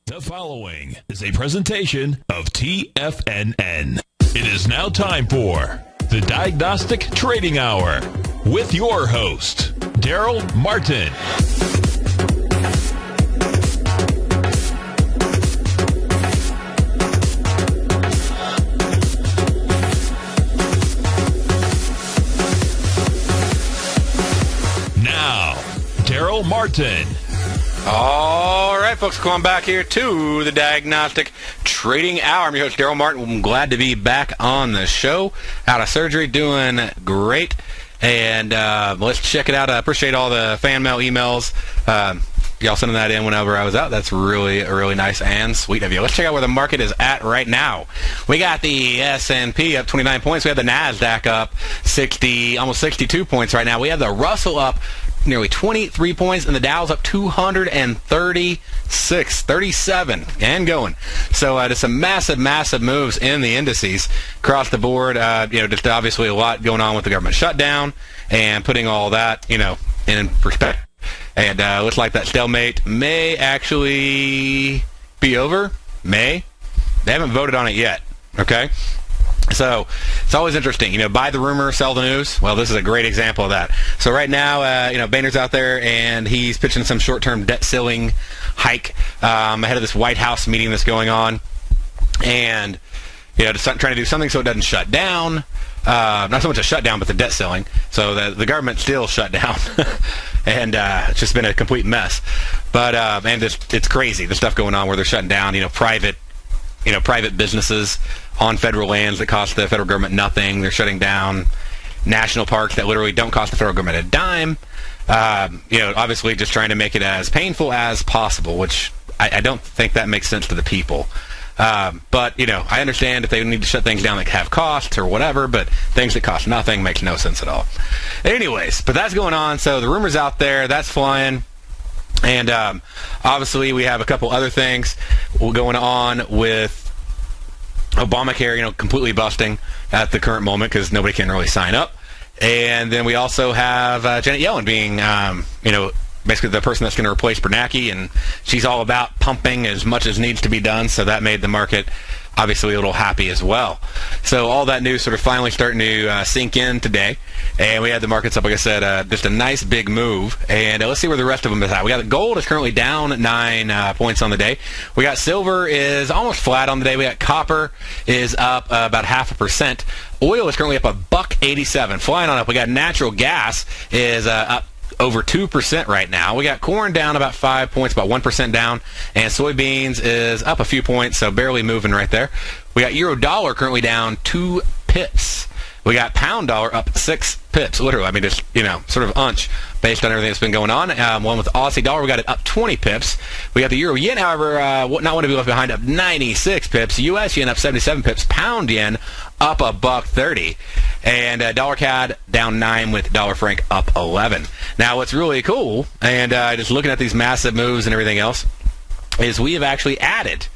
The following is a presentation of TFNN. It is now time for the Diagnostic Trading Hour with your host, Darrell Martin. Now, Darrell Martin. All right, folks, come back here to the Diagnostic Trading Hour. I'm your host, Darrell Martin. I'm glad to be back on the show. Out of surgery, doing great. And let's check it out. I appreciate all the fan mail emails. Y'all sending that in whenever I was out. That's really, really nice and sweet of you. Let's check out where the market is at right now. We got the S&P up 29 points. We have the Nasdaq up 60, almost 62 points right now. We have the Russell up nearly 23 points, and the Dow's up 37, and going. So just some massive moves in the indices across the board. Just obviously a lot going on with the government shutdown and putting all that, in perspective. And looks like that stalemate may actually be over. They haven't voted on it yet. Okay. So it's always interesting, buy the rumor, sell the news. Well, this is a great example of that. So right now, Boehner's out there, and he's pitching some short-term debt ceiling hike ahead of this White House meeting that's going on, and just trying to do something so it doesn't shut down. Not so much a shutdown, but the debt ceiling. So the government still shut down, and it's just been a complete mess. But and it's crazy, the stuff going on where they're shutting down, private businesses on federal lands that cost the federal government nothing. They're shutting down national parks that literally don't cost the federal government a dime. Obviously just trying to make it as painful as possible, which I don't think that makes sense to the people. But I understand if they need to shut things down that have costs or whatever, but things that cost nothing makes no sense at all. Anyways, but that's going on. So the rumors out there, that's flying. And obviously we have a couple other things going on with Obamacare, completely busting at the current moment because nobody can really sign up. And then we also have Janet Yellen being, basically the person that's going to replace Bernanke, and she's all about pumping as much as needs to be done, so that made the market obviously a little happy as well. So all that news sort of finally starting to sink in today, and we had the markets up, like I said, just a nice big move. And let's see where the rest of them is at. We got gold is currently down 9 points on the day. We got silver is almost flat on the day. We got copper is up about 0.5%. Oil is currently up $1.87, flying on up. We got natural gas is up over 2% right now. We got corn down about 5 points, about 1% down, and soybeans is up a few points, so barely moving right there. We got euro dollar currently down 2 pips. We got pound dollar up 6 pips, literally. Just, sort of unch based on everything that's been going on. One with Aussie dollar, we got it up 20 pips. We got the euro yen, however, not one to be left behind, up 96 pips. US yen up 77 pips. Pound yen up $1.30. And dollar CAD down 9 with dollar franc up 11. Now, what's really cool, and just looking at these massive moves and everything else, is we have actually added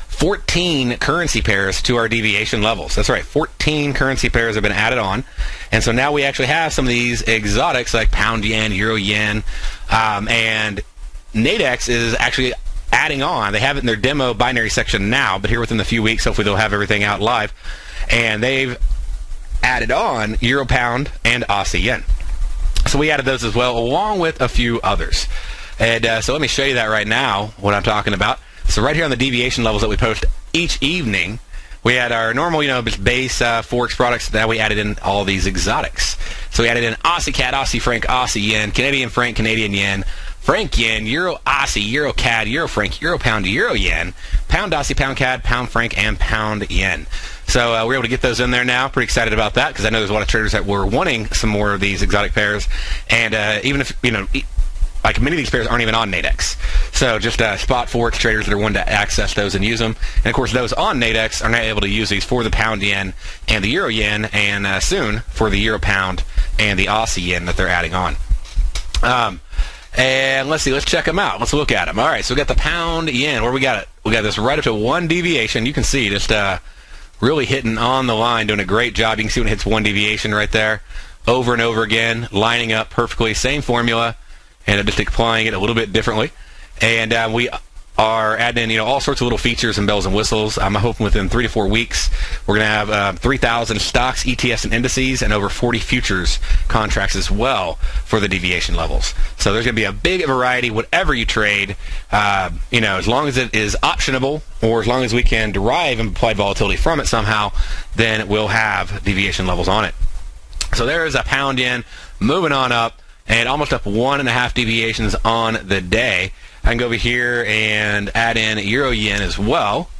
14 currency pairs to our deviation levels. That's right, 14 currency pairs have been added on. And so now we actually have some of these exotics like pound yen, euro yen, and Nadex is actually adding on. They have it in their demo binary section now, but here within a few weeks, hopefully they'll have everything out live. And they've added on euro pound and Aussie yen. So we added those as well, along with a few others. And so let me show you that right now, what I'm talking about. So right here on the deviation levels that we post each evening, we had our normal, base Forex products. Now we added in all these exotics. So we added in Aussie CAD, Aussie franc, Aussie yen, Canadian franc, Canadian yen, franc yen, euro Aussie, euro CAD, euro franc, euro pound, euro yen, pound Aussie, pound CAD, pound franc, and pound yen. So we're able to get those in there now. Pretty excited about that because I know there's a lot of traders that were wanting some more of these exotic pairs. And even if, like many of these pairs aren't even on Nadex. So just spot Forex traders that are wanting to access those and use them. And of course, those on Nadex are now able to use these for the pound yen and the euro yen, and soon for the euro pound and the Aussie yen that they're adding on. And let's see, let's check them out. Let's look at them. All right, so we got the pound yen. Where we got it? We got this right up to 1 deviation. You can see just really hitting on the line, doing a great job. You can see when it hits 1 deviation right there, over and over again, lining up perfectly. Same formula, and just applying it a little bit differently. And we are adding in, all sorts of little features and bells and whistles. I'm hoping within 3 to 4 weeks we're going to have 3,000 stocks, ETFs, and indices, and over 40 futures contracts as well for the deviation levels. So there's going to be a big variety, whatever you trade, as long as it is optionable, or as long as we can derive implied volatility from it somehow, then we'll have deviation levels on it. So there is a pound yen moving on up, and almost up 1.5 deviations on the day. I can go over here and add in euro yen as well.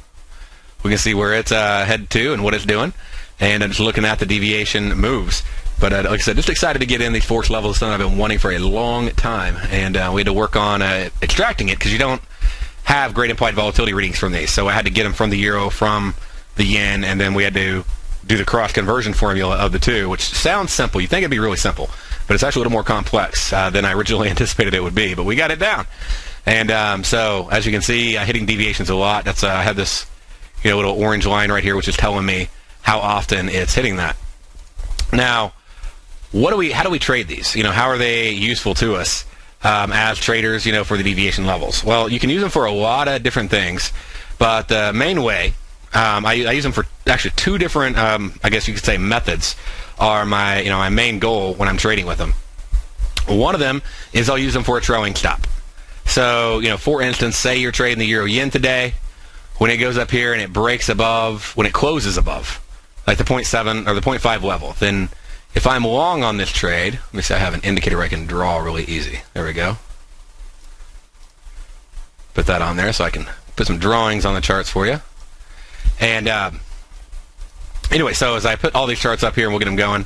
We can see where it's headed to and what it's doing, and I'm just looking at the deviation moves. But like I said, just excited to get in these force levels. Something I've been wanting for a long time, and we had to work on extracting it because you don't have great implied volatility readings from these. So I had to get them from the euro, from the yen, and then we had to do the cross conversion formula of the two, which sounds simple. You think it'd be really simple, but it's actually a little more complex than I originally anticipated it would be. But we got it down. And so, as you can see, hitting deviations a lot. That's I have this, little orange line right here, which is telling me how often it's hitting that. Now, how do we trade these? How are they useful to us as traders? For the deviation levels. Well, you can use them for a lot of different things, but the main way I use them for actually 2 different, I guess you could say, methods. Are my main goal when I'm trading with them. One of them is I'll use them for a trailing stop. So, for instance, say you're trading the euro yen today. When it goes up here and it breaks above, when it closes above, like the 0.7 or the 0.5 level, then if I'm long on this trade, let me see, I have an indicator where I can draw really easy. There we go. Put that on there so I can put some drawings on the charts for you. And anyway, so as I put all these charts up here, and we'll get them going.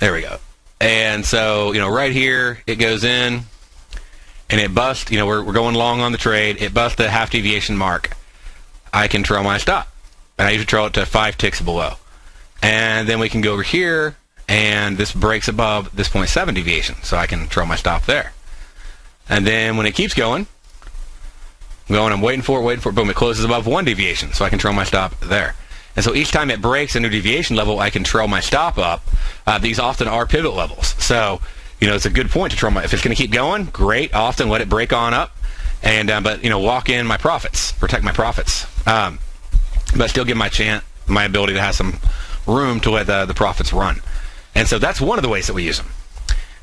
There we go. And so, right here, it goes in, and it busts. We're going long on the trade. It busts the half deviation mark. I can trail my stop. And I usually trail it to 5 ticks below. And then we can go over here, and this breaks above this 0.7 deviation. So I can trail my stop there. And then when it keeps going, I'm waiting for it, boom, it closes above 1 deviation. So I can trail my stop there. And so each time it breaks a new deviation level, I can trail my stop up. These often are pivot levels. So, it's a good point to trail my, if it's going to keep going, great, often let it break on up. And, but, lock in my profits, protect my profits. But still give my ability to have some room to let the profits run. And so that's one of the ways that we use them.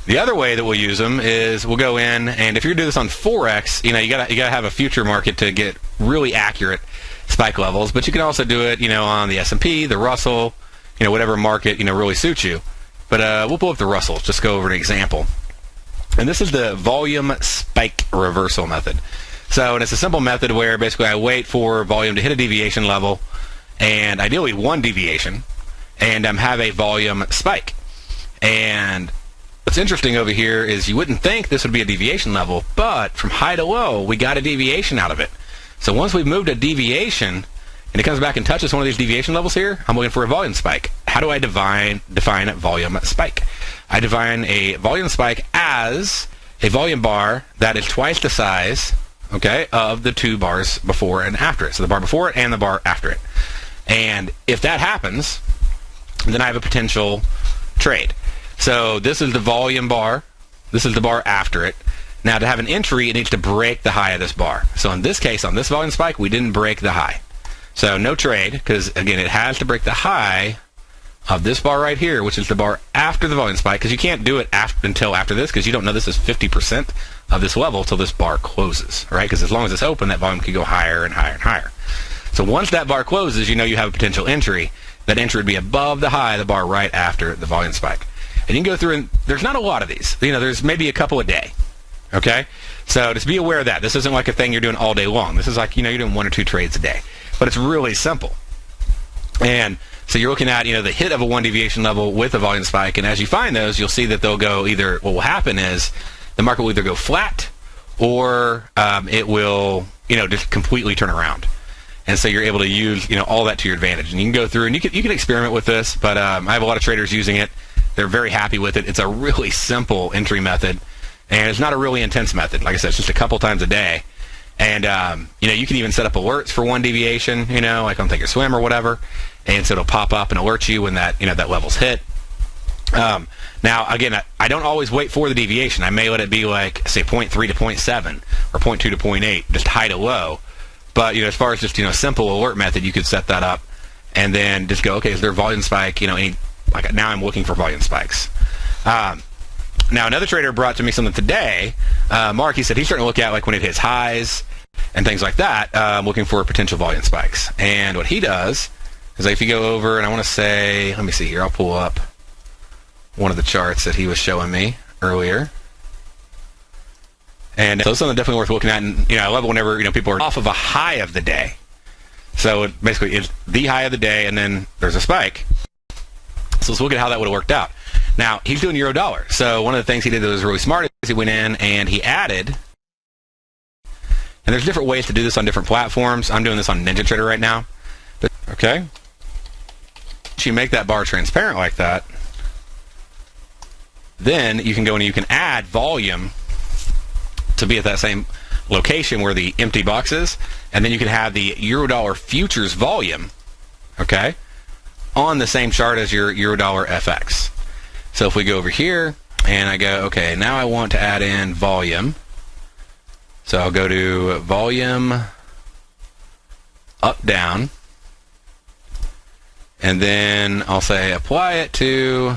The other way that we'll use them is we'll go in, and if you're doing this on Forex, you gotta have a future market to get really accurate spike levels, but you can also do it, on the S&P, the Russell, whatever market, really suits you. But we'll pull up the Russell, just go over an example. And this is the volume spike reversal method. So, and it's a simple method where basically I wait for volume to hit a deviation level, and ideally 1 deviation, and have a volume spike. And what's interesting over here is you wouldn't think this would be a deviation level, but from high to low, we got a deviation out of it. So once we've moved a deviation, and it comes back and touches one of these deviation levels here, I'm looking for a volume spike. How do I define a volume spike? I define a volume spike as a volume bar that is twice the size, of the 2 bars before and after it. So the bar before it and the bar after it. And if that happens, then I have a potential trade. So this is the volume bar. This is the bar after it. Now, to have an entry, it needs to break the high of this bar. So in this case, on this volume spike, we didn't break the high. So no trade, because, again, it has to break the high of this bar right here, which is the bar after the volume spike, because you can't do it until after this, because you don't know this is 50% of this level until this bar closes, right? Because as long as it's open, that volume can go higher and higher and higher. So once that bar closes, you have a potential entry. That entry would be above the high of the bar right after the volume spike. And you can go through, and there's not a lot of these. There's maybe a couple a day. Okay? So just be aware of that. This isn't like a thing you're doing all day long. This is like, you're doing 1 or 2 trades a day. But it's really simple. And so you're looking at, the hit of a 1 deviation level with a volume spike. And as you find those, you'll see that they'll go either, what will happen is the market will either go flat or it will, just completely turn around. And so you're able to use, all that to your advantage. And you can go through and you can experiment with this, but I have a lot of traders using it. They're very happy with it. It's a really simple entry method, and it's not a really intense method. Like I said, it's just a couple times a day. And, you can even set up alerts for 1 deviation, like on Thinkorswim or whatever. And so it'll pop up and alert you when that, that level's hit. Now, again, I don't always wait for the deviation. I may let it be like, say, 0.3 to 0.7 or 0.2 to 0.8, just high to low. But, as far as just, simple alert method, you could set that up and then just go, okay, is there a volume spike? Now I'm looking for volume spikes. Now, another trader brought to me something today. Mark, he said he's starting to look at like when it hits highs and things like that, looking for potential volume spikes. And what he does is like if you go over, and I want to say, let me see here, I'll pull up one of the charts that he was showing me earlier. And so something definitely worth looking at. And, I love it whenever, people are off of a high of the day. So it basically is the high of the day, and then there's a spike. So let's look at how that would have worked out. Now, he's doing euro dollar. So one of the things he did that was really smart is he went in and he added, and there's different ways to do this on different platforms. I'm doing this on NinjaTrader right now. But, okay. Once you make that bar transparent like that, then you can go and you can add volume to be at that same location where the empty box is, and then you can have the Eurodollar futures volume, okay, on the same chart as your Eurodollar FX. So if we go over here and I go, okay, now I want to add in volume. So I'll go to volume up, down, and then I'll say apply it to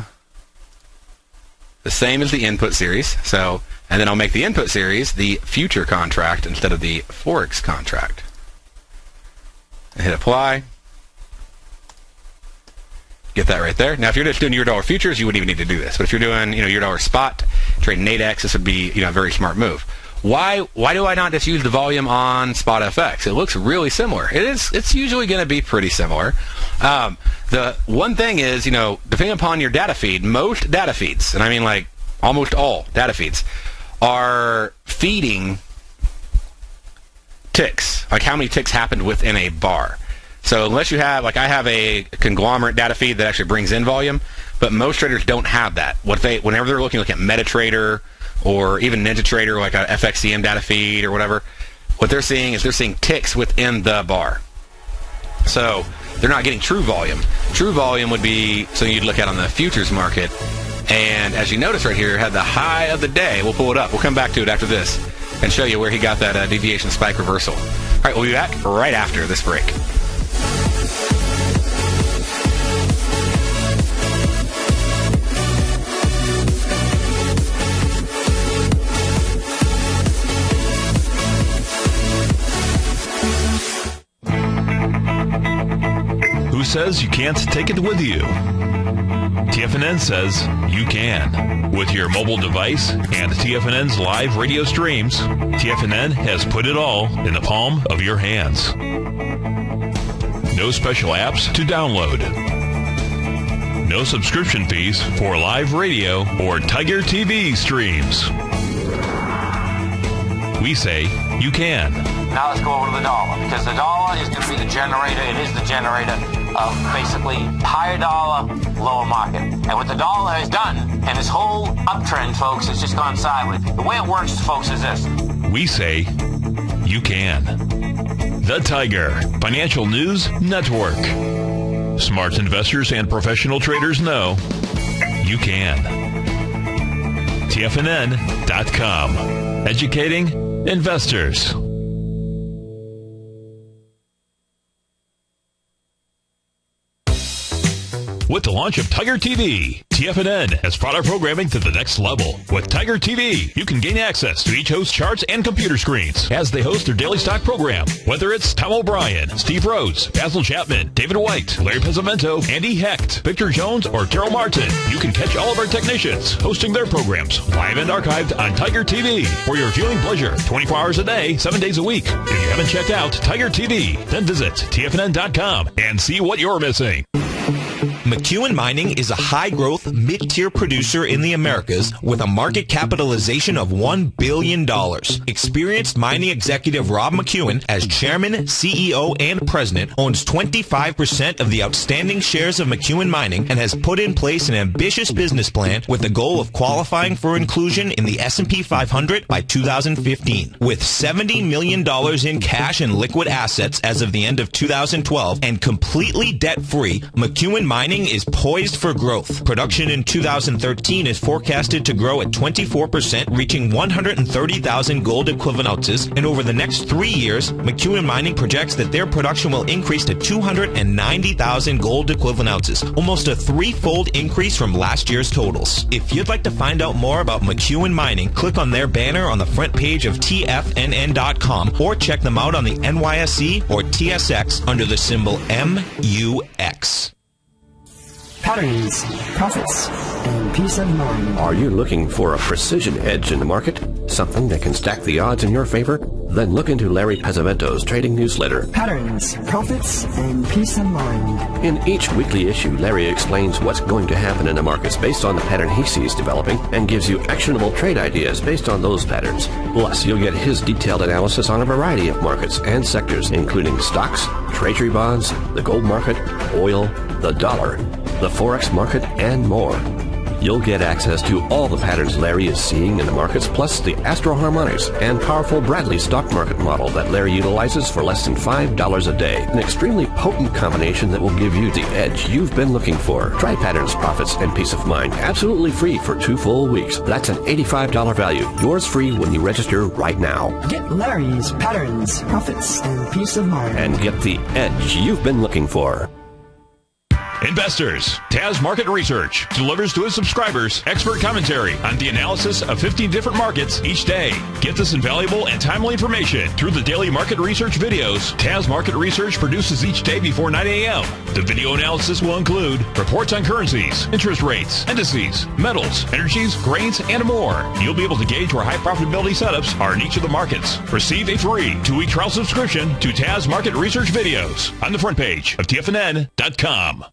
the same as the input series. So, and then I'll make the input series the future contract instead of the Forex contract. And hit apply. Get that right there. Now, if you're just doing Eurodollar futures, you wouldn't even need to do this. But if you're doing, Eurodollar spot, trading Nadex, this would be, a very smart move. Why do I not just use the volume on Spot FX? It looks really similar. It's usually going to be pretty similar. The one thing is, depending upon your data feed, most data feeds, and I mean like almost all data feeds, are feeding ticks, like how many ticks happened within a bar. So unless you have, like I have a conglomerate data feed that actually brings in volume, but most traders don't have that. Whenever they're looking at MetaTrader or even NinjaTrader, like a FXCM data feed or whatever, what they're seeing is they're seeing ticks within the bar. So they're not getting true volume. True volume would be something you'd look at on the futures market. And as you notice right here, it had the high of the day. We'll pull it up. We'll come back to it after this and show you where he got that deviation spike reversal. All right, we'll be back right after this break. Who says you can't take it with you? TFNN says you can. With your mobile device and TFNN's live radio streams, TFNN has put it all in the palm of your hands. No special apps to download. No subscription fees for live radio or Tiger TV streams. We say you can. Now let's go over to the dollar, because the dollar is going to be the generator. It is the generator of basically higher dollar, lower market. And what the dollar has done, and this whole uptrend, folks, has just gone sideways. The way it works, folks, is this. We say you can. The Tiger Financial News Network. Smart investors and professional traders know you can. TFNN.com. Educating investors. With the launch of Tiger TV, TFNN has brought our programming to the next level. With Tiger TV, you can gain access to each host's charts and computer screens as they host their daily stock program. Whether it's Tom O'Brien, Steve Rhodes, Basil Chapman, David White, Larry Pezzamento, Andy Hecht, Victor Jones, or Darrell Martin, you can catch all of our technicians hosting their programs live and archived on Tiger TV for your viewing pleasure 24 hours a day, 7 days a week. If you haven't checked out Tiger TV, then visit TFNN.com and see what you're missing. McEwen Mining is a high-growth, mid-tier producer in the Americas with a market capitalization of $1 billion. Experienced mining executive Rob McEwen, as chairman, CEO, and president, owns 25% of the outstanding shares of McEwen Mining and has put in place an ambitious business plan with the goal of qualifying for inclusion in the S&P 500 by 2015. With $70 million in cash and liquid assets as of the end of 2012 and completely debt-free, McEwen Mining mining is poised for growth. Production in 2013 is forecasted to grow at 24%, reaching 130,000 gold equivalent ounces. And over the next 3 years, McEwen Mining projects that their production will increase to 290,000 gold equivalent ounces, almost a threefold increase from last year's totals. If you'd like to find out more about McEwen Mining, click on their banner on the front page of TFNN.com or check them out on the NYSE or TSX under the symbol MUX. Patterns, profits, and peace of mind. Are you looking for a precision edge in the market? Something that can stack the odds in your favor? Then look into Larry Pesavento's trading newsletter. Patterns, profits, and peace of mind. In each weekly issue, Larry explains what's going to happen in the markets based on the pattern he sees developing and gives you actionable trade ideas based on those patterns. Plus, you'll get his detailed analysis on a variety of markets and sectors, including stocks, treasury bonds, the gold market, oil, the dollar, the forex market, and more. You'll get access to all the patterns Larry is seeing in the markets, plus the Astro Harmonics and powerful Bradley stock market model that Larry utilizes for less than $5 a day. An extremely potent combination that will give you the edge you've been looking for. Try Patterns, Profits, and Peace of Mind absolutely free for 2 full weeks. That's an $85 value. Yours free when you register right now. Get Larry's Patterns, Profits, and Peace of Mind. And get the edge you've been looking for. Investors, Taz Market Research delivers to its subscribers expert commentary on the analysis of 15 different markets each day. Get this invaluable and timely information through the daily market research videos Taz Market Research produces each day before 9 a.m. The video analysis will include reports on currencies, interest rates, indices, metals, energies, grains, and more. You'll be able to gauge where high profitability setups are in each of the markets. Receive a free 2-week trial subscription to Taz Market Research videos on the front page of TFNN.com.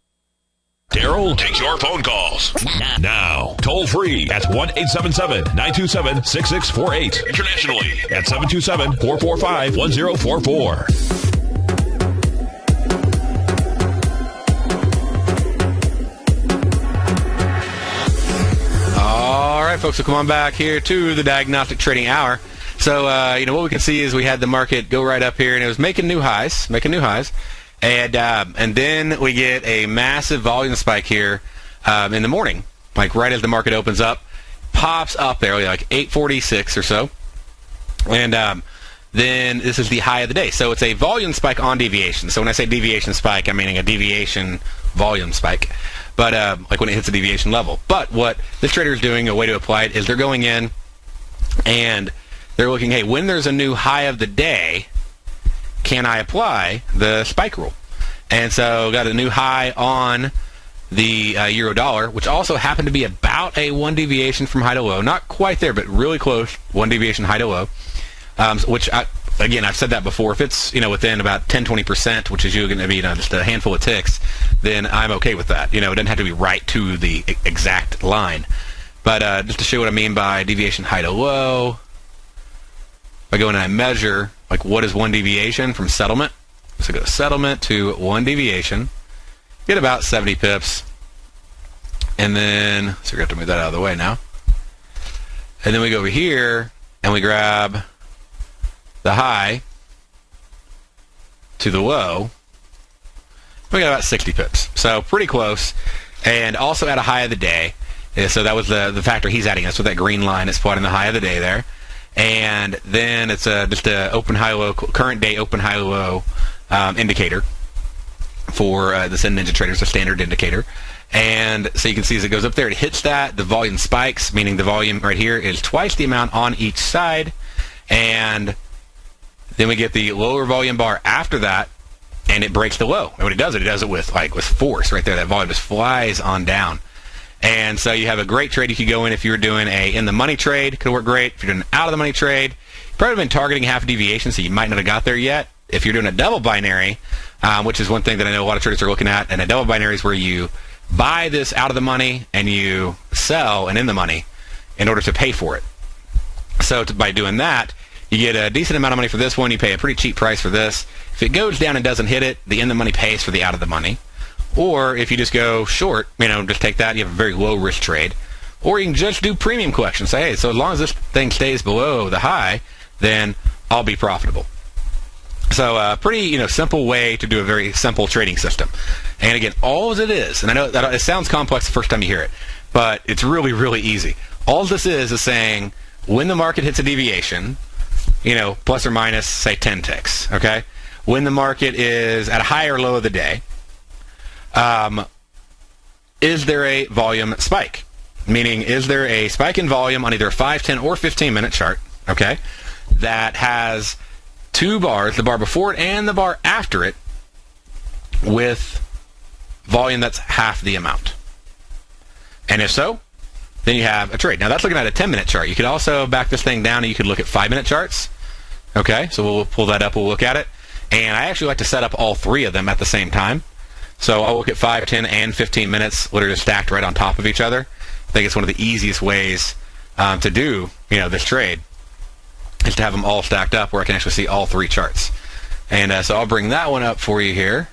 Darrell takes your phone calls now. Toll free at 1-877-927-6648. Internationally at 727-445-1044. All right, folks, so come on back here to the Diagnostic Trading Hour. So, what we can see is we had the market go right up here, and it was making new highs. And then we get a massive volume spike here in the morning, like right as the market opens up, pops up there, like 8:46 or so. And then this is the high of the day. So it's a volume spike on deviation. So when I say deviation spike, I'm meaning a deviation volume spike, but like when it hits a deviation level. But what this trader is doing, a way to apply it, is they're going in and they're looking, hey, when there's a new high of the day, can I apply the spike rule? And so got a new high on the euro dollar, which also happened to be about a 1 deviation from high to low. Not quite there, but really close, 1 deviation high to low. Which, I've said that before. If it's within about 10-20%, which is usually going to be just a handful of ticks, then I'm okay with that. It doesn't have to be right to the exact line. But just to show what I mean by deviation high to low, I go in and I measure, like, what is 1 deviation from settlement. So go settlement to 1 deviation, get about 70 pips, and then, so we're going to have to move that out of the way now. And then we go over here, and we grab the high to the low. We got about 60 pips. So pretty close, and also at a high of the day. So that was the factor he's adding. That's what that green line is plotting the high of the day there. And then it's just a open high low, current day open high low indicator for the Sin Ninja Traders, a standard indicator. And so you can see as it goes up there, it hits that, the volume spikes, meaning the volume right here is twice the amount on each side. And then we get the lower volume bar after that, and it breaks the low. And when it does it with force right there. That volume just flies on down. And so you have a great trade you could go in if you were doing a in-the-money trade. Could work great. If you're doing an out-of-the-money trade, you've probably been targeting half a deviation, so you might not have got there yet. If you're doing a double binary, which is one thing that I know a lot of traders are looking at, and a double binary is where you buy this out of the money and you sell an in-the-money in order to pay for it. So by doing that, you get a decent amount of money for this one. You pay a pretty cheap price for this. If it goes down and doesn't hit it, the in-the-money pays for the out-of-the-money. Or if you just go short, just take that, you have a very low-risk trade. Or you can just do premium collection. Say, hey, so as long as this thing stays below the high, then I'll be profitable. So pretty, simple way to do a very simple trading system. And again, all it is, and I know that it sounds complex the first time you hear it, but it's really, really easy. All this is saying when the market hits a deviation, plus or minus, say, 10 ticks, okay? When the market is at a high or low of the day, is there a volume spike? Meaning, is there a spike in volume on either a 5, 10, or 15-minute chart, okay, that has two bars, the bar before it and the bar after it, with volume that's half the amount? And if so, then you have a trade. Now, that's looking at a 10-minute chart. You could also back this thing down and you could look at 5-minute charts. Okay, so we'll pull that up, we'll look at it. And I actually like to set up all three of them at the same time. So I'll look at 5, 10, and 15 minutes, literally stacked right on top of each other. I think it's one of the easiest ways to do, this trade, is to have them all stacked up where I can actually see all three charts. And so I'll bring that one up for you here.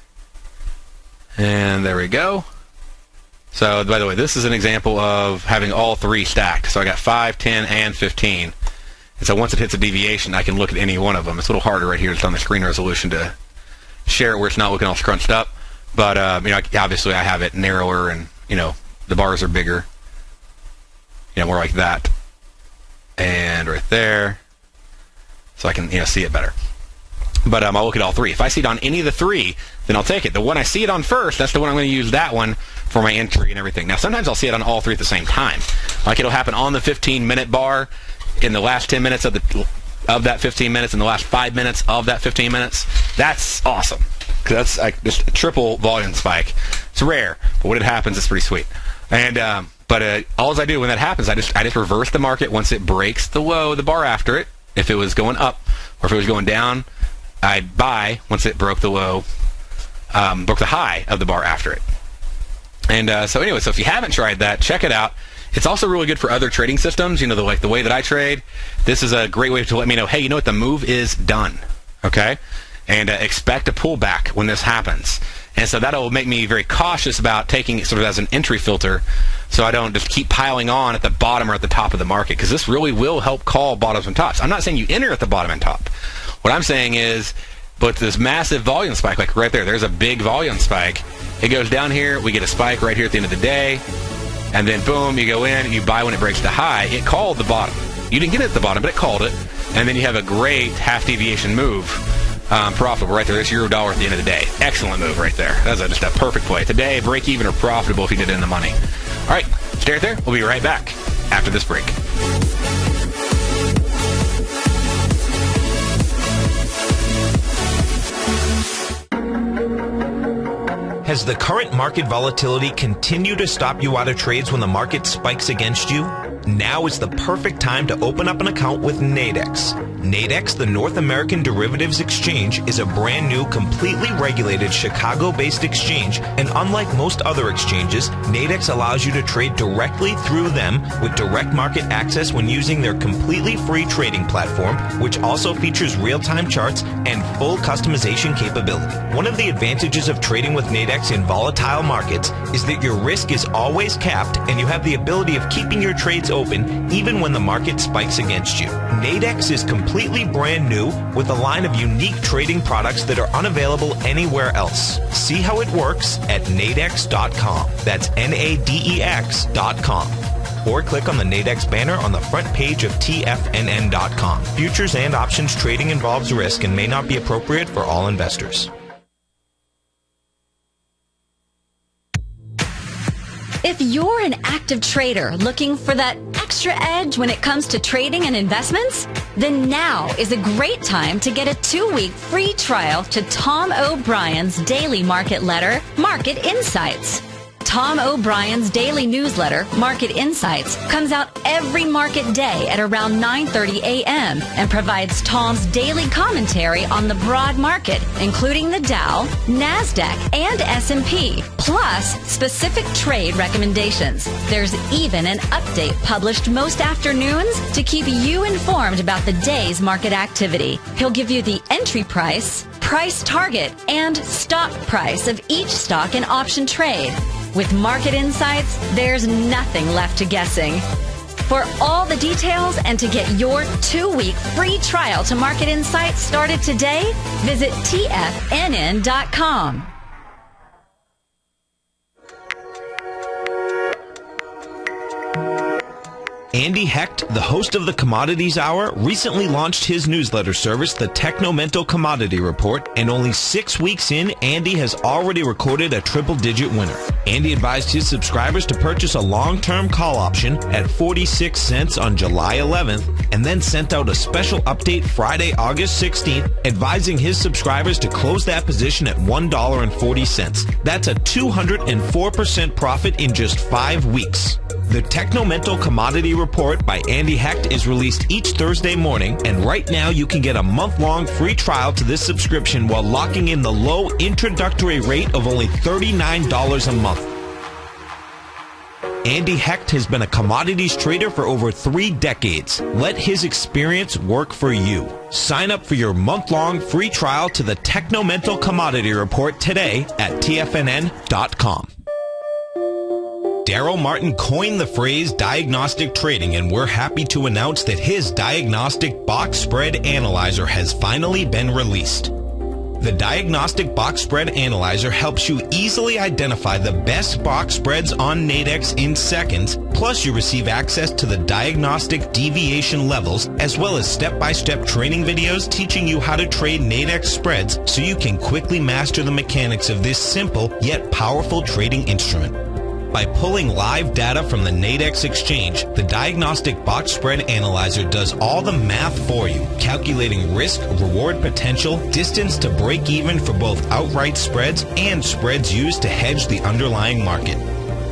And there we go. So, by the way, this is an example of having all three stacked. So I got 5, 10, and 15. And so once it hits a deviation, I can look at any one of them. It's a little harder right here just on the screen resolution to share it where it's not looking all scrunched up. But, obviously I have it narrower and, the bars are bigger. More like that. And right there. So I can, see it better. But I'll look at all three. If I see it on any of the three, then I'll take it. The one I see it on first, that's the one I'm going to use that one for my entry and everything. Now, sometimes I'll see it on all three at the same time. Like it'll happen on the 15-minute bar in the last 10 minutes of that 15 minutes, in the last 5 minutes of that 15 minutes. That's awesome. Because that's like just a triple volume spike. It's rare, but when it happens, it's pretty sweet. And all I do when that happens, I just reverse the market once it breaks the low, the bar after it. If it was going up or if it was going down, I'd buy once it broke the low, broke the high of the bar after it. And so if you haven't tried that, check it out. It's also really good for other trading systems. The way that I trade, this is a great way to let me know, hey, the move is done, okay? And expect a pullback when this happens. And so that'll make me very cautious about taking it sort of as an entry filter so I don't just keep piling on at the bottom or at the top of the market, because this really will help call bottoms and tops. I'm not saying you enter at the bottom and top. What I'm saying is, but this massive volume spike, like right there, there's a big volume spike. It goes down here, we get a spike right here at the end of the day, and then boom, you go in, you buy when it breaks the high. It called the bottom. You didn't get it at the bottom, but it called it, and then you have a great half deviation move. Profitable right there. There's $1 at the end of the day. Excellent move right there. That's just a perfect play. Today, break even or profitable if you did it in the money. All right, stay right there. We'll be right back after this break. Has the current market volatility continued to stop you out of trades when the market spikes against you? Now is the perfect time to open up an account with Nadex. Nadex, the North American Derivatives Exchange, is a brand new, completely regulated Chicago-based exchange, and unlike most other exchanges, Nadex allows you to trade directly through them with direct market access when using their completely free trading platform, which also features real-time charts and full customization capability. One of the advantages of trading with Nadex in volatile markets is that your risk is always capped and you have the ability of keeping your trades open even when the market spikes against you. Nadex is completely brand new with a line of unique trading products that are unavailable anywhere else. See how it works at nadex.com. That's Nadex.com. Or click on the Nadex banner on the front page of TFNN.com. Futures and options trading involves risk and may not be appropriate for all investors. If you're an active trader looking for that extra edge when it comes to trading and investments, then now is a great time to get a 2-week free trial to Tom O'Brien's daily market letter, Market Insights. Tom O'Brien's daily newsletter, Market Insights, comes out every market day at around 9:30 a.m. and provides Tom's daily commentary on the broad market, including the Dow, NASDAQ, and S&P, plus specific trade recommendations. There's even an update published most afternoons to keep you informed about the day's market activity. He'll give you the entry price, price target, and stop price of each stock and option trade. With Market Insights, there's nothing left to guessing. For all the details and to get your 2-week free trial to Market Insights started today, visit TFNN.com. Andy Hecht, the host of the Commodities Hour, recently launched his newsletter service, the Technomental Commodity Report, and only 6 weeks in, Andy has already recorded a triple-digit winner. Andy advised his subscribers to purchase a long-term call option at 46 cents on July 11th, and then sent out a special update Friday, August 16th, advising his subscribers to close that position at $1.40. That's a 204% profit in just 5 weeks. The Technomental Commodity Report by Andy Hecht is released each Thursday morning, and right now you can get a month-long free trial to this subscription while locking in the low introductory rate of only $39 a month. Andy Hecht has been a commodities trader for over 3 decades. Let his experience work for you. Sign up for your month-long free trial to the Technomental Commodity Report today at TFNN.com. Darrell Martin coined the phrase diagnostic trading, and we're happy to announce that his Diagnostic Box Spread Analyzer has finally been released. The Diagnostic Box Spread Analyzer helps you easily identify the best box spreads on Nadex in seconds, plus you receive access to the diagnostic deviation levels, as well as step-by-step training videos teaching you how to trade Nadex spreads so you can quickly master the mechanics of this simple yet powerful trading instrument. By pulling live data from the Nadex exchange, the Diagnostic Box Spread Analyzer does all the math for you, calculating risk, reward potential, distance to break even for both outright spreads and spreads used to hedge the underlying market.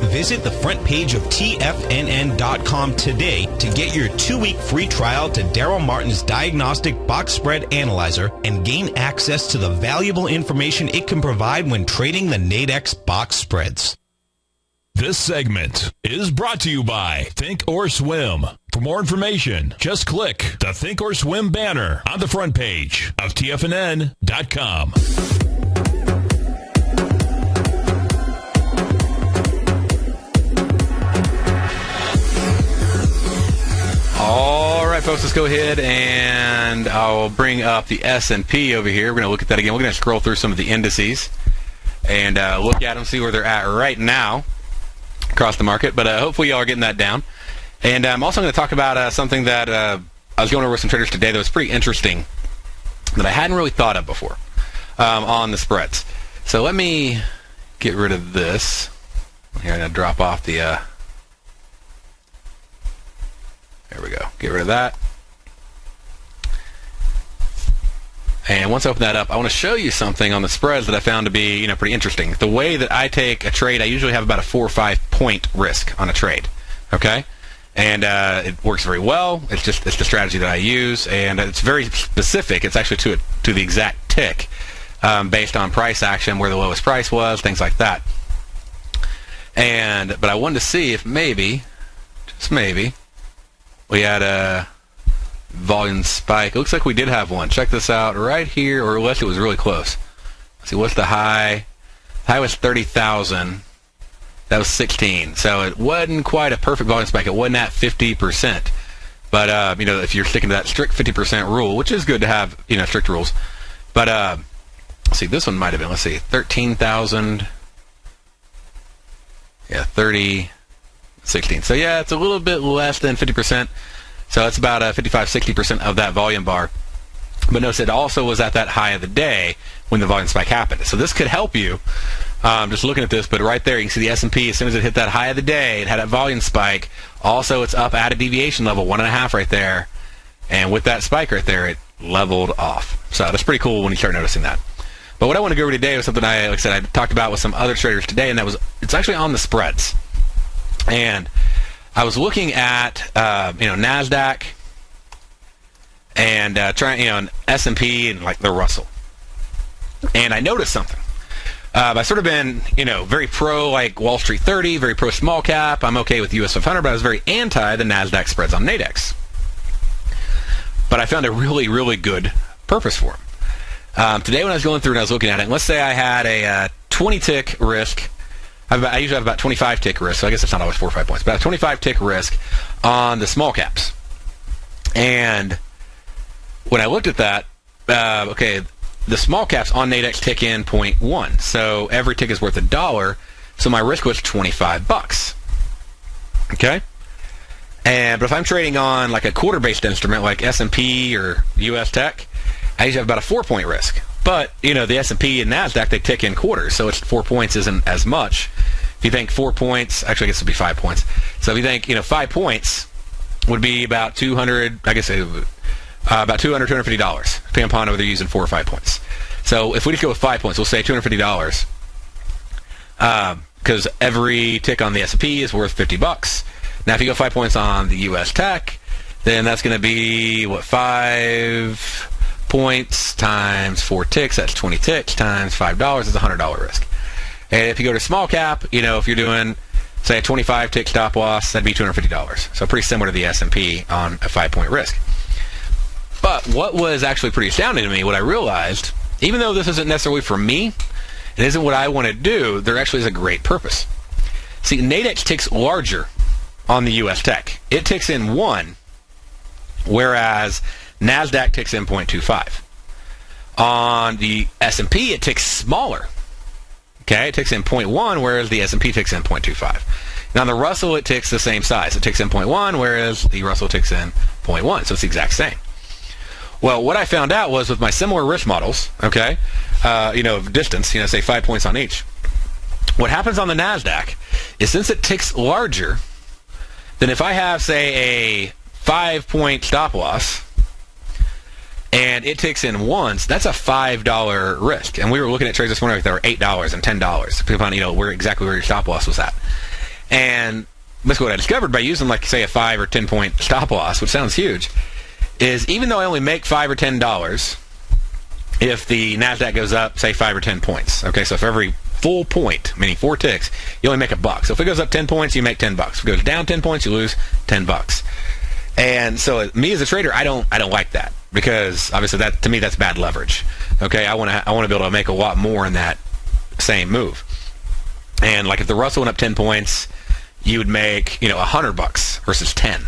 Visit the front page of TFNN.com today to get your 2-week free trial to Darrell Martin's Diagnostic Box Spread Analyzer and gain access to the valuable information it can provide when trading the Nadex box spreads. This segment is brought to you by Think or Swim. For more information, just click the Think or Swim banner on the front page of TFNN.com. All right, folks, let's go ahead and I'll bring up the S&P over here. We're going to look at that again. We're going to scroll through some of the indices and look at them, see where they're at right now across the market, but hopefully y'all are getting that down. And I'm also going to talk about something that I was going over with some traders today that was pretty interesting that I hadn't really thought of before on the spreads. So let me get rid of this. Here, I'm going to drop off the... there we go. Get rid of that. And once I open that up, I want to show you something on the spreads that I found to be, pretty interesting. The way that I take a trade, I usually have about a 4 or 5 point risk on a trade. Okay, and it works very well. It's the strategy that I use, and it's very specific. It's actually to the exact tick, based on price action, where the lowest price was, things like that. But I wanted to see if maybe, just maybe, we had a volume spike. It looks like we did have one. Check this out right here, or unless it was really close. Let's see, what's the high? High was 30,000. That was 16. So it wasn't quite a perfect volume spike. It wasn't at 50%. But if you're sticking to that strict 50% rule, which is good to have, strict rules. But let's see, this one might have been. Let's see, 13,000. Yeah, 30, 16. So yeah, it's a little bit less than 50%. So it's about 55-60% of that volume bar. But notice it also was at that high of the day when the volume spike happened. So this could help you, just looking at this. But right there, you can see the S&P, as soon as it hit that high of the day, it had a volume spike. Also, it's up at a deviation level, 1.5 right there. And with that spike right there, it leveled off. So that's pretty cool when you start noticing that. But what I want to go over today was something like I said, I talked about with some other traders today, and it's actually on the spreads. And I was looking at NASDAQ and trying S&P and like the Russell, and I noticed something. I've sort of been very pro like Wall Street 30, very pro small cap. I'm okay with US 500, but I was very anti the NASDAQ spreads on Nadex. But I found a really, really good purpose for them. Today when I was going through and I was looking at it, and let's say I had a 20 tick risk I usually have about 25 tick risk, so I guess it's not always 4 or 5 points, but 25 tick risk on the small caps. And when I looked at that, the small caps on Nadex tick in 0.1, so every tick is worth $1, so my risk was $25. Okay? But if I'm trading on like a quarter-based instrument like S&P or US Tech, I usually have about a 4-point risk. But, the S&P and NASDAQ, they tick in quarters, so it's 4 points isn't as much. If you think 4 points, actually I guess it would be 5 points. So if you think, 5 points would be about $200, I guess about $200, $250, depending upon whether you're using 4 or 5 points. So if we just go with 5 points, we'll say $250, because every tick on the S&P is worth $50. Now, if you go 5 points on the US Tech, then that's going to be, 5 points times 4 ticks, that's 20 ticks, times $5 is $100 risk. And if you go to small cap, if you're doing, say, a 25 tick stop loss, that'd be $250. So pretty similar to the S&P on a 5-point risk. But what was actually pretty astounding to me, what I realized, even though this isn't necessarily for me, it isn't what I want to do, there actually is a great purpose. See, Nadex ticks larger on the US Tech. It ticks in 1, whereas NASDAQ ticks in 0.25. On the S&P, it ticks smaller. Okay, it ticks in 0.1, whereas the S&P ticks in 0.25. Now, on the Russell, it ticks the same size. It ticks in 0.1, whereas the Russell ticks in 0.1, so it's the exact same. Well, what I found out was with my similar risk models, distance, say 5 points on each, what happens on the NASDAQ is since it ticks larger, then if I have, say, a 5-point stop loss, and it ticks in once, that's a $5 risk. And we were looking at trades this morning, like they were $8 and $10, depending on, where your stop loss was at. And basically what I discovered by using, like, say, a 5 or 10-point stop loss, which sounds huge, is even though I only make $5 or $10, if the NASDAQ goes up, say, 5 or 10 points. Okay, so for every full point, meaning 4 ticks, you only make $1. So if it goes up 10 points, you make $10. If it goes down 10 points, you lose $10. And so me as a trader, I don't like that, because obviously that, to me, that's bad leverage. Okay, I want to be able to make a lot more in that same move. And like if the Russell went up 10 points, you would make $100 versus 10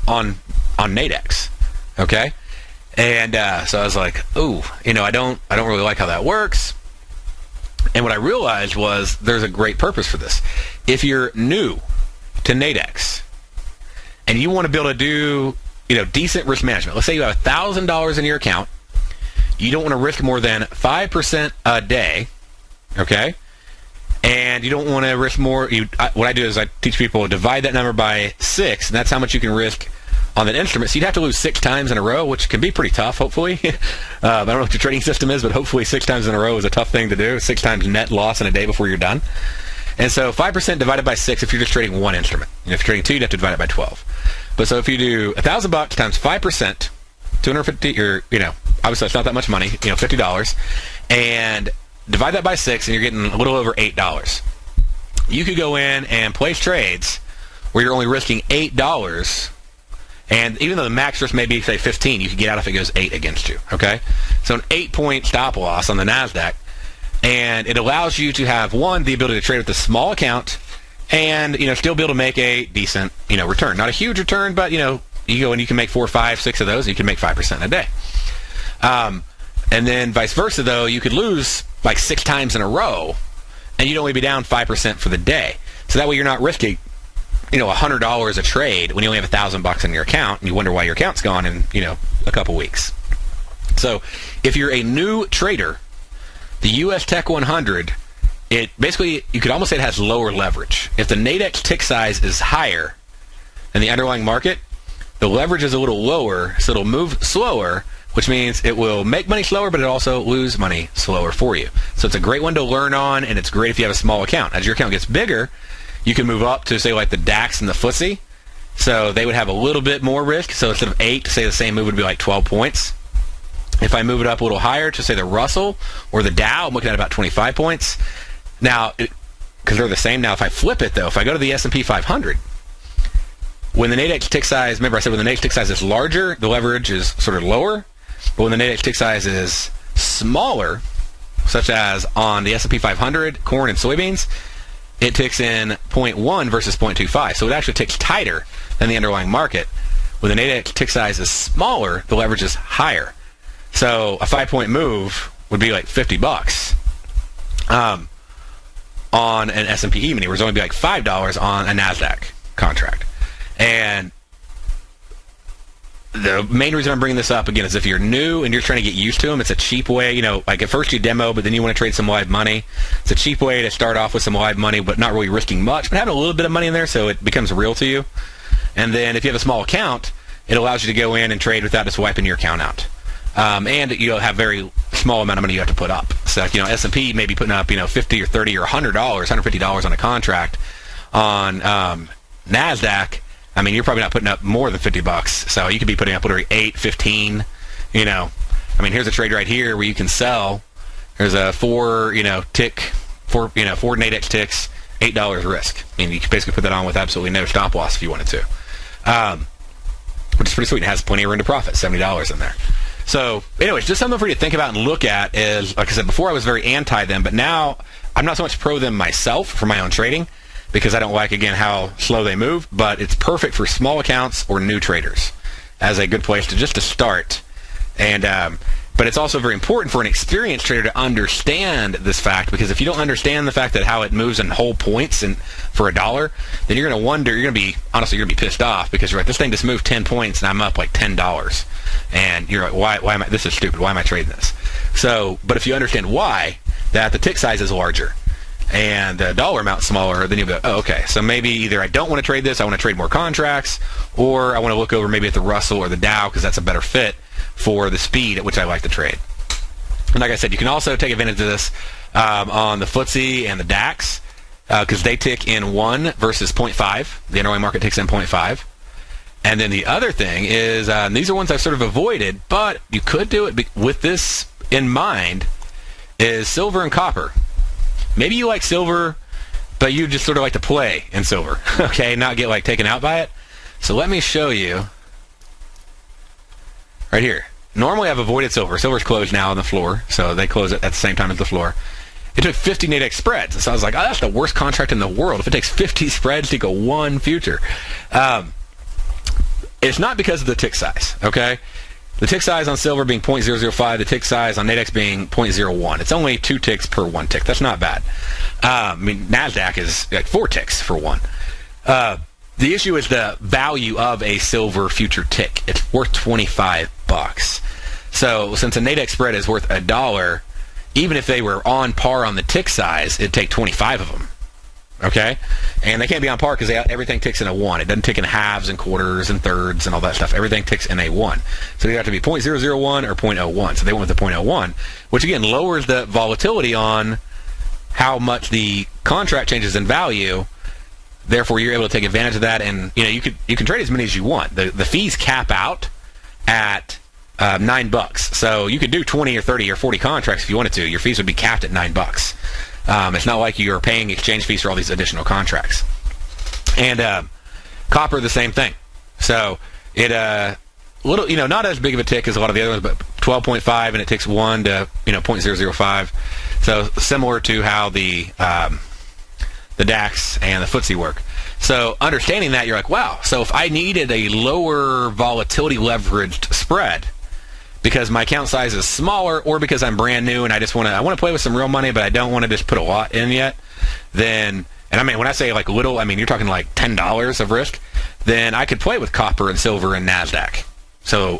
on Nadex. Okay, and so I was like, ooh, I don't really like how that works. And what I realized was there's a great purpose for this. If you're new to Nadex and you want to be able to do decent risk management, let's say you have $1,000 in your account, you don't want to risk more than 5% a day, okay? And you don't want to risk more. What I do is I teach people to divide that number by 6, and that's how much you can risk on that instrument. So you'd have to lose 6 times in a row, which can be pretty tough, hopefully. I don't know what your trading system is, but hopefully 6 times in a row is a tough thing to do. 6 times net loss in a day before you're done. And so 5% divided by 6 if you're just trading one instrument. If you're trading 2, you'd have to divide it by 12. But so if you do $1,000 times 5%, 250, or obviously it's not that much money, $50, and divide that by 6, and you're getting a little over $8. You could go in and place trades where you're only risking $8. And even though the max risk may be, say, 15, you can get out if it goes 8 against you, okay? So an 8-point stop loss on the NASDAQ, and it allows you to have, one, the ability to trade with a small account and, still be able to make a decent, return. Not a huge return, but, you go and you can make 4, 5, 6 of those, and you can make 5% a day. And then vice versa, though, you could lose like 6 times in a row, and you'd only be down 5% for the day. So that way you're not risking $100 a trade when you only have $1,000 in your account, and you wonder why your account's gone in, a couple weeks. So if you're a new trader, the US Tech 100, it basically, you could almost say it has lower leverage. If the Nadex tick size is higher than the underlying market, the leverage is a little lower, so it'll move slower, which means it will make money slower, but it also lose money slower for you. So it's a great one to learn on, and it's great if you have a small account. As your account gets bigger, you can move up to, say, like the DAX and the FTSE. So they would have a little bit more risk. So instead of 8, say the same move would be like 12 points. If I move it up a little higher to, say, the Russell or the Dow, I'm looking at about 25 points. Now, because they're the same. Now, if I flip it, though, if I go to the S&P 500, when the Nadex tick size, remember I said when the Nadex tick size is larger, the leverage is sort of lower. But when the Nadex tick size is smaller, such as on the S&P 500, corn and soybeans, it ticks in 0.1 versus 0.25. So it actually ticks tighter than the underlying market. When the Nadex tick size is smaller, the leverage is higher. So a 5-point move would be like $50 on an S&P E-mini, whereas it would only be like $5 on a NASDAQ contract. And the main reason I'm bringing this up, again, is if you're new and you're trying to get used to them, it's a cheap way, like at first you demo, but then you want to trade some live money. It's a cheap way to start off with some live money, but not really risking much, but having a little bit of money in there so it becomes real to you. And then if you have a small account, it allows you to go in and trade without just wiping your account out. And you'll have very small amount of money you have to put up. So, S&P may be putting up, $50 or $30 or $100, $150 on a contract. On NASDAQ, you're probably not putting up more than $50. So you could be putting up literally 8, 15, here's a trade right here where you can sell. There's a 4 Nadex ticks, $8 risk. You can basically put that on with absolutely no stop loss if you wanted to. Which is pretty sweet. It has plenty of room to profit, $70 in there. So, anyways, just something for you to think about and look at is, like I said, before I was very anti them, but now I'm not so much pro them myself for my own trading because I don't like, again, how slow they move, but it's perfect for small accounts or new traders as a good place to start. And but it's also very important for an experienced trader to understand this fact, because if you don't understand the fact that how it moves in whole points and for $1, then you're going to wonder, you're going to be pissed off because you're like, this thing just moved 10 points and I'm up like $10. And you're like, why am I, this is stupid. Why am I trading this? So, but if you understand why, that the tick size is larger and the dollar amount smaller, then you'll be like, oh, okay. So maybe either I don't want to trade this, I want to trade more contracts, or I want to look over maybe at the Russell or the Dow because that's a better fit for the speed at which I like to trade. And like I said, you can also take advantage of this on the FTSE and the DAX because they tick in 1 versus 0.5. The underlying market ticks in 0.5. And then the other thing is, these are ones I've sort of avoided, but you could do it with this in mind, is silver and copper. Maybe you like silver, but you just sort of like to play in silver, okay, not get like taken out by it. So let me show you right here. Normally I've avoided silver. Silver's closed now on the floor, so they close it at the same time as the floor. It took 50 Nadex spreads, so I was like, oh, that's the worst contract in the world. If it takes 50 spreads to go 1 future. It's not because of the tick size, okay? The tick size on silver being 0.005, the tick size on Nadex being 0.01. It's only 2 ticks per 1 tick. That's not bad. NASDAQ is like 4 ticks for 1. The issue is the value of a silver future tick. It's worth $25. So since a Nadex spread is worth $1, even if they were on par on the tick size, it'd take 25 of them. Okay? And they can't be on par because everything ticks in a 1. It doesn't tick in halves and quarters and thirds and all that stuff. Everything ticks in a 1. So they have to be 0.001 or 0.01. So they went with the 0.01, which again lowers the volatility on how much the contract changes in value. Therefore, you're able to take advantage of that, and you can trade as many as you want. The fees cap out at $9. So you could do 20 or 30 or 40 contracts if you wanted to. Your fees would be capped at $9. It's not like you're paying exchange fees for all these additional contracts. And copper, the same thing. So it little, not as big of a tick as a lot of the other ones, but 12.5, and it ticks 1 to 0.005. So similar to how the DAX and the FTSE work. So understanding that, you're like, wow. So if I needed a lower volatility leveraged spread, because my account size is smaller, or because I'm brand new and I just want to play with some real money, but I don't want to just put a lot in yet, then, and when I say like little, you're talking like $10 of risk, then I could play with copper and silver and NASDAQ. So,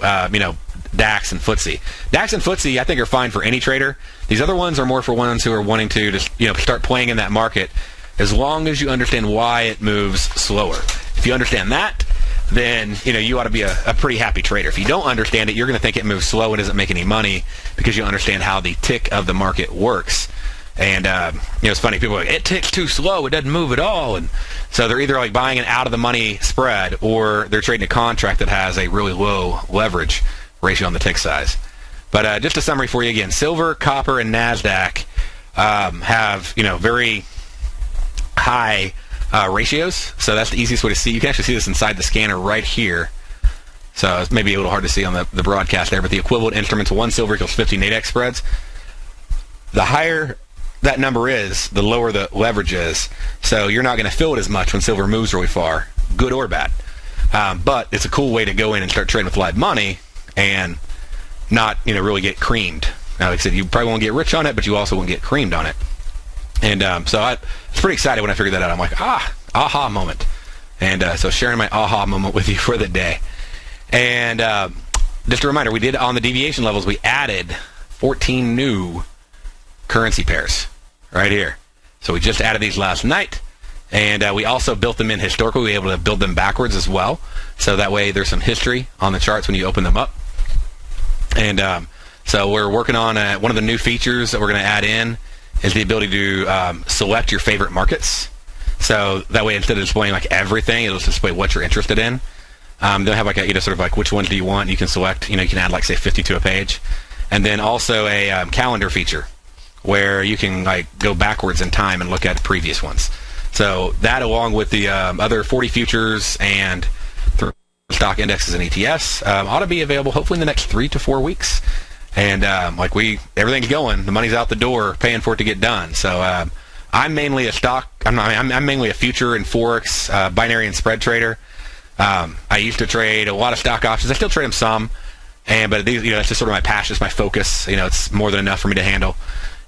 DAX and FTSE. DAX and FTSE, I think, are fine for any trader. These other ones are more for ones who are wanting to just, start playing in that market, as long as you understand why it moves slower. If you understand that, then you ought to be a pretty happy trader. If you don't understand it, you're going to think it moves slow and doesn't make any money because you understand how the tick of the market works. And it's funny, people are like, it ticks too slow, it doesn't move at all. And so they're either like buying an out of the money spread, or they're trading a contract that has a really low leverage ratio on the tick size. But just a summary for you again: silver, copper, and NASDAQ have very high ratios. So that's the easiest way to see. You can actually see this inside the scanner right here. So it's maybe a little hard to see on the broadcast there, but the equivalent instruments, 1 silver equals 50 Nadex spreads. The higher that number is, the lower the leverage is. So you're not going to feel it as much when silver moves really far, good or bad. But it's a cool way to go in and start trading with live money and not, really get creamed. Now, like I said, you probably won't get rich on it, but you also won't get creamed on it. And so I was pretty excited when I figured that out. I'm like, aha moment. And so sharing my aha moment with you for the day. And just a reminder, we did on the deviation levels, we added 14 new currency pairs right here. So we just added these last night. And we also built them in historically. We were able to build them backwards as well. So that way there's some history on the charts when you open them up. And so we're working on one of the new features that we're going to add in is the ability to select your favorite markets. So that way, instead of displaying like everything, it'll display what you're interested in. They'll have like a, sort of like which ones do you want. You can select, you can add like say 50 to a page. And then also a calendar feature where you can like go backwards in time and look at previous ones. So that, along with the other 40 futures and stock indexes and ETFs, ought to be available hopefully in the next 3 to 4 weeks. And everything's going. The money's out the door, paying for it to get done. So I'm mainly a stock. I'm mainly a future and forex, binary and spread trader. I used to trade a lot of stock options. I still trade them some, but these, that's just sort of my passion, it's my focus. It's more than enough for me to handle.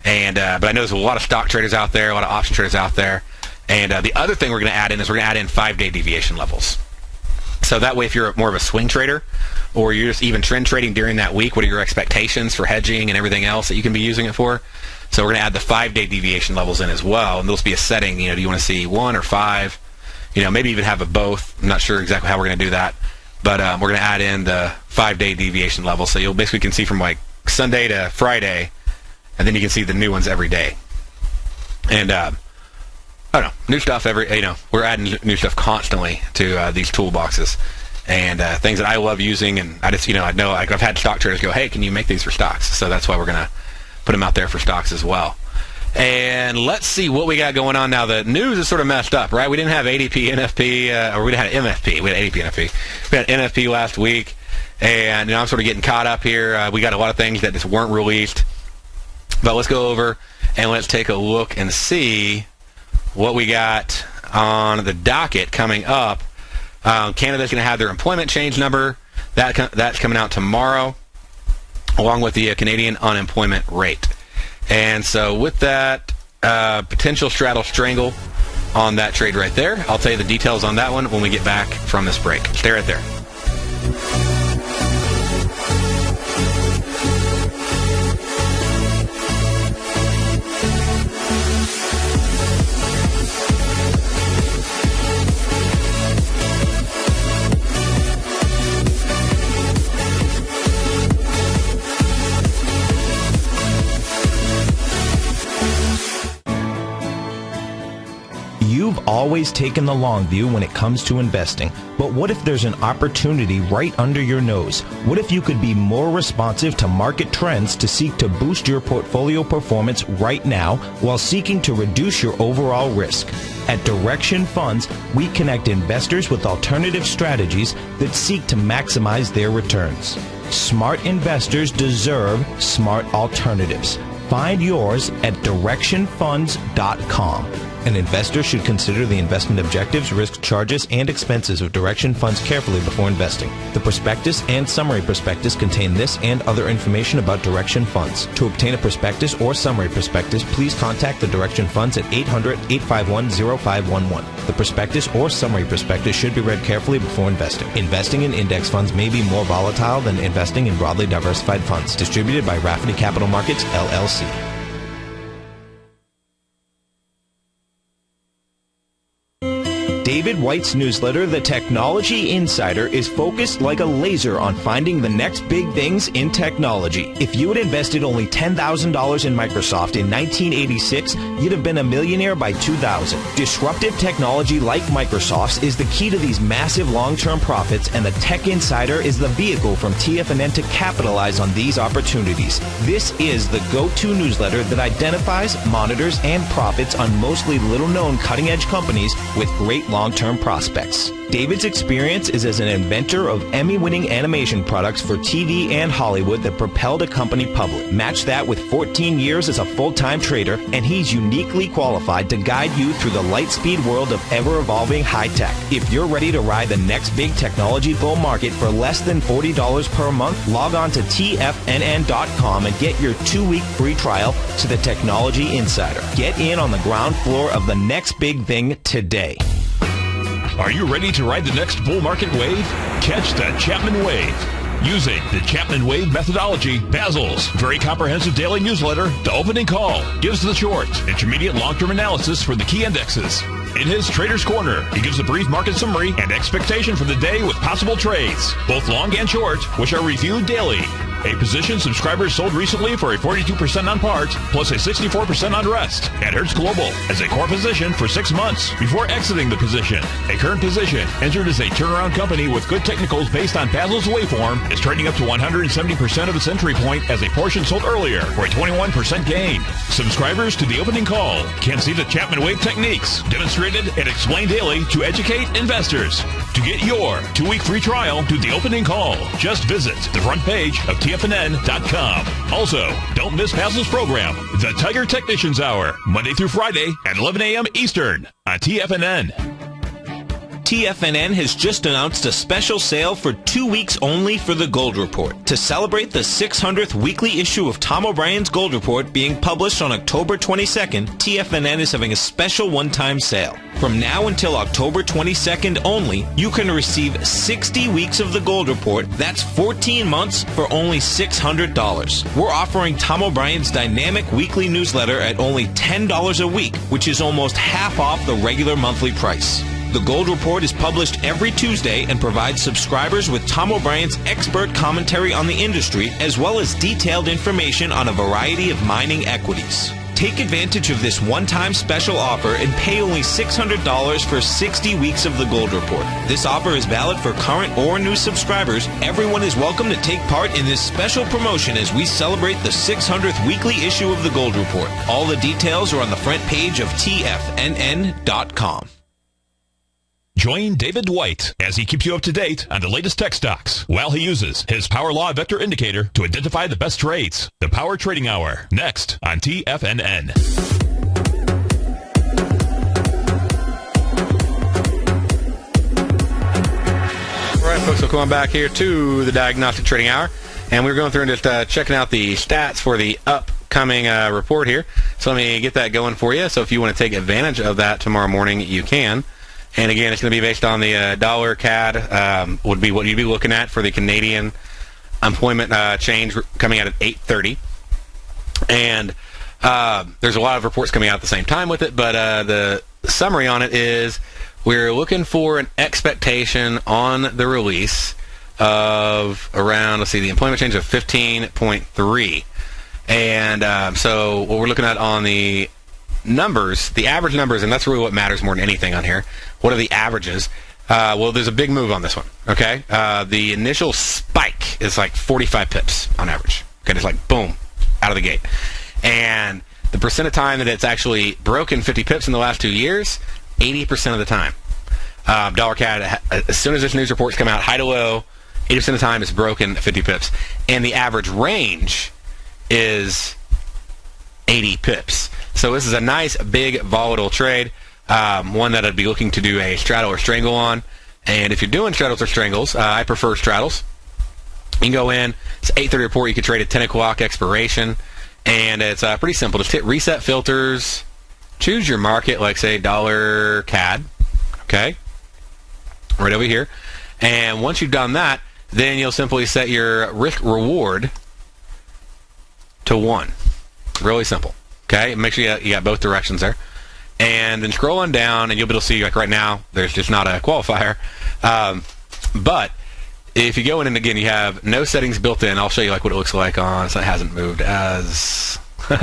And but I know there's a lot of stock traders out there, a lot of option traders out there. And the other thing we're going to add in is we're going to add in 5-day deviation levels. So that way, if you're more of a swing trader, or you're just even trend trading during that week, what are your expectations for hedging and everything else that you can be using it for? So we're going to add the 5-day deviation levels in as well, and there'll be a setting. Do you want to see 1 or 5? Maybe even have a both. I'm not sure exactly how we're going to do that, but we're going to add in the 5-day deviation level, so you'll basically can see from like Sunday to Friday, and then you can see the new ones every day. And I don't know, new stuff we're adding new stuff constantly to these toolboxes, and things that I love using. And I just, I know, like, I've had stock traders go, hey, can you make these for stocks? So that's why we're going to put them out there for stocks as well. And let's see what we got going on now. The news is sort of messed up, right? We didn't have ADP, NFP, or we didn't have MFP. We had ADP, NFP. We had NFP last week, and I'm sort of getting caught up here. We got a lot of things that just weren't released. But let's go over and let's take a look and see what we got on the docket coming up. Canada's going to have their employment change number. That's coming out tomorrow, along with the Canadian unemployment rate. And so with that, potential straddle strangle on that trade right there. I'll tell you the details on that one when we get back from this break. Stay right there. You've always taken the long view when it comes to investing, but what if there's an opportunity right under your nose? What if you could be more responsive to market trends to seek to boost your portfolio performance right now while seeking to reduce your overall risk? At Direction Funds, we connect investors with alternative strategies that seek to maximize their returns. Smart investors deserve smart alternatives. Find yours at directionfunds.com. An investor should consider the investment objectives, risk, charges, and expenses of Direction Funds carefully before investing. The prospectus and summary prospectus contain this and other information about Direction Funds. To obtain a prospectus or summary prospectus, please contact the Direction Funds at 800-851-0511. The prospectus or summary prospectus should be read carefully before investing. Investing in index funds may be more volatile than investing in broadly diversified funds. Distributed by Rafferty Capital Markets, LLC. David White's newsletter, The Technology Insider, is focused like a laser on finding the next big things in technology. If you had invested only $10,000 in Microsoft in 1986, you'd have been a millionaire by 2000. Disruptive technology like Microsoft's is the key to these massive long-term profits, and the Tech Insider is the vehicle from TFNN to capitalize on these opportunities. This is the go-to newsletter that identifies, monitors, and profits on mostly little-known cutting-edge companies with great long-term prospects. David's experience is as an inventor of Emmy-winning animation products for TV and Hollywood that propelled a company public. Match that with 14 years as a full-time trader, and he's uniquely qualified to guide you through the light-speed world of ever-evolving high-tech. If you're ready to ride the next big technology bull market for less than $40 per month, log on to TFNN.com and get your 2-week free trial to the Technology Insider. Get in on the ground floor of the next big thing today. Are you ready to ride the next bull market wave? Catch the Chapman Wave. Using the Chapman Wave methodology, Basil's very comprehensive daily newsletter, The Opening Call, gives the short, intermediate, long-term analysis for the key indexes. In his Trader's Corner, he gives a brief market summary and expectation for the day with possible trades, both long and short, which are reviewed daily. A position subscribers sold recently for a 42% on part, plus a 64% on rest, at Hertz Global as a core position for 6 months before exiting the position. A current position, entered as a turnaround company with good technicals based on Basil's waveform, is trading up to 170% of its entry point as a portion sold earlier for a 21% gain. Subscribers to the Opening Call can see the Chapman Wave techniques demonstrated and explained daily to educate investors. To get your 2-week free trial to the Opening Call, just visit the front page of TFNN.com. Also, don't miss Basil's program, The Tiger Technicians Hour, Monday through Friday at 11 a.m. Eastern on TFNN. TFNN has just announced a special sale for 2 weeks only for the Gold Report. To celebrate the 600th weekly issue of Tom O'Brien's Gold Report being published on October 22nd, TFNN is having a special one-time sale. From now until October 22nd only, you can receive 60 weeks of the Gold Report. That's 14 months for only $600. We're offering Tom O'Brien's dynamic weekly newsletter at only $10 a week, which is almost half off the regular monthly price. The Gold Report is published every Tuesday and provides subscribers with Tom O'Brien's expert commentary on the industry, as well as detailed information on a variety of mining equities. Take advantage of this one-time special offer and pay only $600 for 60 weeks of the Gold Report. This offer is valid for current or new subscribers. Everyone is welcome to take part in this special promotion as we celebrate the 600th weekly issue of the Gold Report. All the details are on the front page of TFNN.com. Join David White as he keeps you up to date on the latest tech stocks while he uses his Power Law Vector Indicator to identify the best trades. The Power Trading Hour, next on TFNN. All right, folks, we'll come on back here to the Diagnostic Trading Hour, and we're going through and just checking out the stats for the upcoming report here. So let me get that going for you. So if you want to take advantage of that tomorrow morning, you can. And again, it's going to be based on the dollar CAD, would be what you'd be looking at for the Canadian employment change coming out at 8:30. And there's a lot of reports coming out at the same time with it, but the summary on it is we're looking for an expectation on the release of around, let's see, the employment change of 15.3. And so what we're looking at on the numbers, the average numbers, and that's really what matters more than anything on here. What are the averages? Well, there's a big move on this one, okay? The initial spike is like 45 pips on average. Okay, it's like boom, out of the gate. And the percent of time that it's actually broken 50 pips in the last 2 years, 80% of the time. Dollar CAD, as soon as this news reports come out, high to low, 80% of the time it's broken 50 pips. And the average range is 80 pips. So this is a nice, big, volatile trade, one that I'd be looking to do a straddle or strangle on. And if you're doing straddles or strangles, I prefer straddles. You can go in, it's 8:30 report, you can trade at 10 o'clock expiration, and it's pretty simple. Just hit reset filters, choose your market, like say dollar CAD, okay, right over here. And once you've done that, then you'll simply set your risk reward to 1. Really simple. Okay, make sure you got both directions there. And then scroll on down, and you'll be able to see, like right now, there's just not a qualifier. But if you go in, and again, you have no settings built in. I'll show you like what it looks like on, so it hasn't moved as,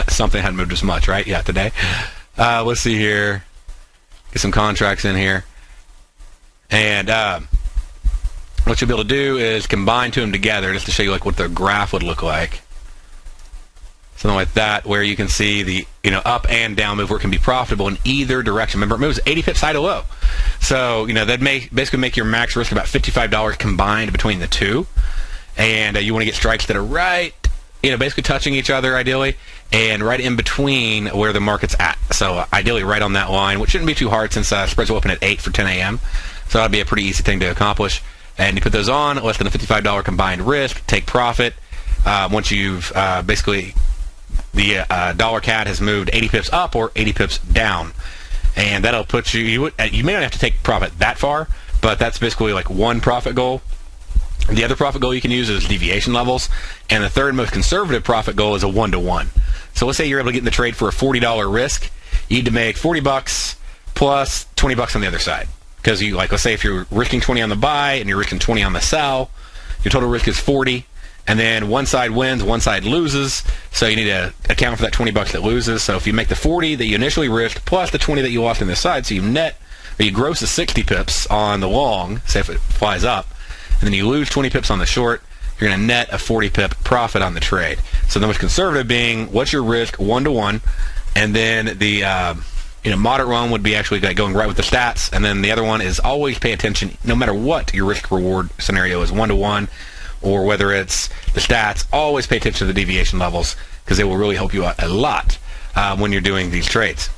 something hadn't moved as much, right? Yeah, today. Let's see here. Get some contracts in here. And what you'll be able to do is combine two of them together just to show you like what the graph would look like. something like that, where you can see the up and down move where it can be profitable in either direction. Remember, it moves 80 pips high to low. So, that may basically make your max risk about $55 combined between the two. And you want to get strikes that are right, basically touching each other ideally, and right in between where the market's at. So ideally right on that line, which shouldn't be too hard since spreads will open at 8 for 10 a.m. So that would be a pretty easy thing to accomplish. And you put those on, less than a $55 combined risk, take profit. Once you've basically, the dollar CAD has moved 80 pips up or 80 pips down. And that'll put you may not have to take profit that far, but that's basically like one profit goal. The other profit goal you can use is deviation levels, and the third most conservative profit goal is a 1-to-1. So let's say you're able to get in the trade for a $40 risk. You need to make $40 plus $20 on the other side. Because let's say if you're risking 20 on the buy and you're risking 20 on the sell, your total risk is 40, and then one side wins, one side loses. So you need to account for that $20 that loses. So if you make the 40 that you initially risked plus the 20 that you lost on the side, so you gross the 60 pips on the long, say if it flies up, and then you lose 20 pips on the short, you're going to net a 40 pip profit on the trade. So the most conservative being, what's your risk, 1-to-1, and then the moderate one would be actually going right with the stats, and then the other one is always pay attention, no matter what your risk-reward scenario is, 1-to-1, or whether it's the stats, always pay attention to the deviation levels, because they will really help you out a lot when you're doing these trades.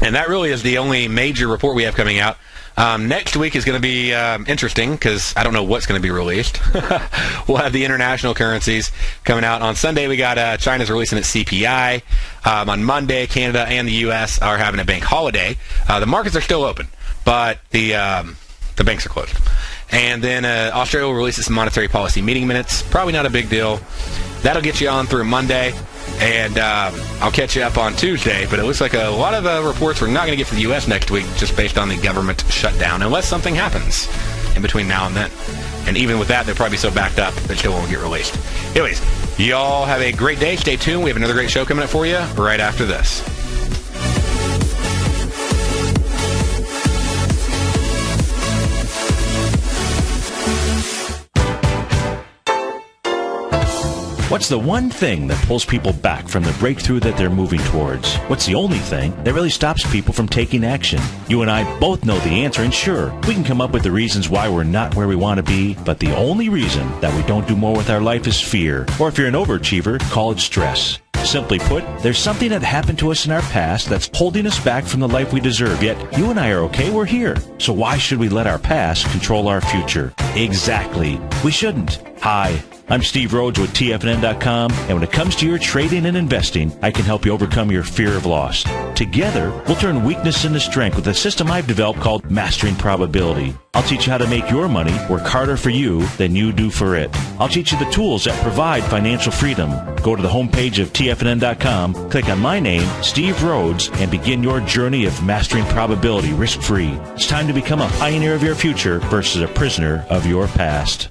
And that really is the only major report we have coming out. Next week is going to be interesting because I don't know what's going to be released. We'll have the international currencies coming out. On Sunday, we got China's releasing its CPI. On Monday, Canada and the U.S. are having a bank holiday. The markets are still open, but the banks are closed. And then Australia will release its monetary policy meeting minutes. Probably not a big deal. That'll get you on through Monday. And I'll catch you up on Tuesday, but it looks like a lot of reports we're not going to get from the U.S. next week just based on the government shutdown, unless something happens in between now and then. And even with that, they'll probably be so backed up they still won't get released. Anyways, y'all have a great day. Stay tuned. We have another great show coming up for you right after this. What's the one thing that pulls people back from the breakthrough that they're moving towards? What's the only thing that really stops people from taking action? You and I both know the answer, and sure, we can come up with the reasons why we're not where we want to be, but the only reason that we don't do more with our life is fear. Or if you're an overachiever, call it stress. Simply put, there's something that happened to us in our past that's holding us back from the life we deserve, yet you and I are okay, we're here. So why should we let our past control our future? Exactly. We shouldn't. Hi, I'm Steve Rhodes with TFNN.com, and when it comes to your trading and investing, I can help you overcome your fear of loss. Together, we'll turn weakness into strength with a system I've developed called Mastering Probability. I'll teach you how to make your money work harder for you than you do for it. I'll teach you the tools that provide financial freedom. Go to the homepage of TFNN.com, click on my name, Steve Rhodes, and begin your journey of mastering probability risk-free. It's time to become a pioneer of your future versus a prisoner of your past.